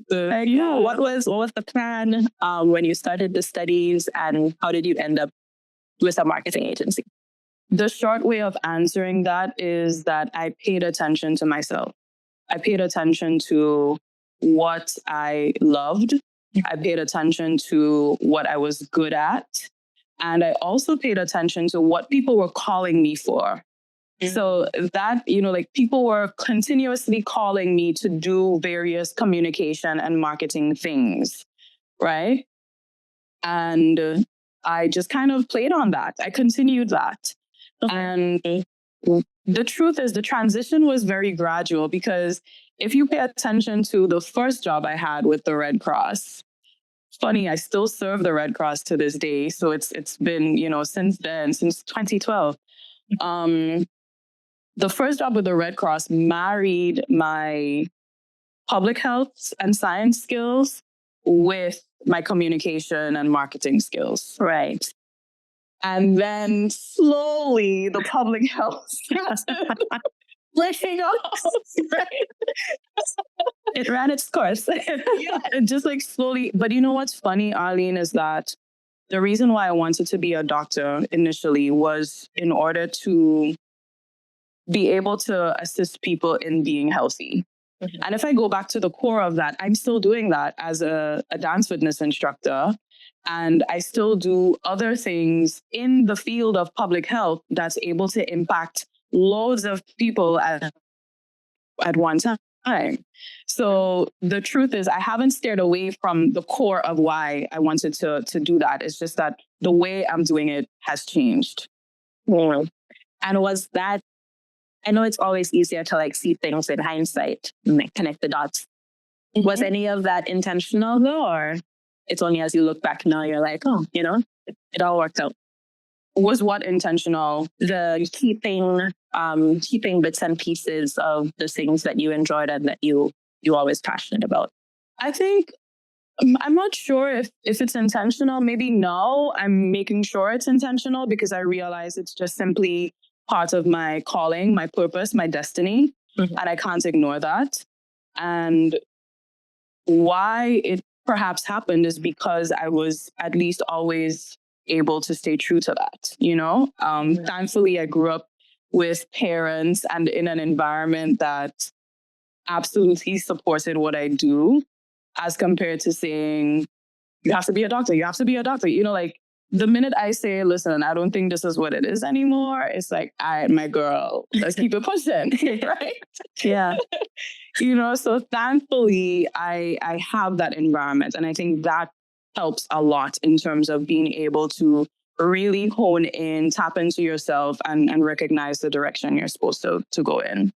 What was the plan when you started the studies, and how did you end up with a marketing agency? The short way of answering that is that I paid attention to myself. I paid attention to what I loved. I paid attention to what I was good at. And I also paid attention to what people were calling me for. So that, like people were continuously calling me to do various communication and marketing things, right? And I just kind of played on that. I continued that. And the truth is, the transition was very gradual, because if you pay attention to the first job I had with the Red Cross, funny, I still serve the Red Cross to this day. So it's been, since then, since 2012. The first job with the Red Cross married my public health and science skills with my communication and marketing skills. Right. And then slowly the public health lifting off, right? It ran its course. Just like slowly. But you know what's funny, Arlene, is that the reason why I wanted to be a doctor initially was in order to be able to assist people in being healthy. Mm-hmm. And if I go back to the core of that, I'm still doing that as a dance fitness instructor. And I still do other things in the field of public health that's able to impact loads of people at one time. So the truth is, I haven't steered away from the core of why I wanted to do that. It's just that the way I'm doing it has changed. Mm. And was that, I know it's always easier to like see things in hindsight and like connect the dots. Mm-hmm. Was any of that intentional though, or it's only as you look back now, you're like, oh, it all worked out? Was what intentional? The keeping bits and pieces of the things that you enjoyed and that you always passionate about. I think, I'm not sure if it's intentional. Maybe no, I'm making sure it's intentional, because I realize it's just simply part of my calling, my purpose, my destiny. Mm-hmm. And I can't ignore that. And why it perhaps happened is because I was at least always able to stay true to that, Mm-hmm. Thankfully, I grew up with parents and in an environment that absolutely supported what I do, as compared to saying, you have to be a doctor, you have to be a doctor. Like the minute I say, listen, I don't think this is what it is anymore, it's like, all right, my girl, let's keep it pushing, right? Yeah. So thankfully, I have that environment. And I think that helps a lot in terms of being able to really hone in, tap into yourself and recognize the direction you're supposed to go in.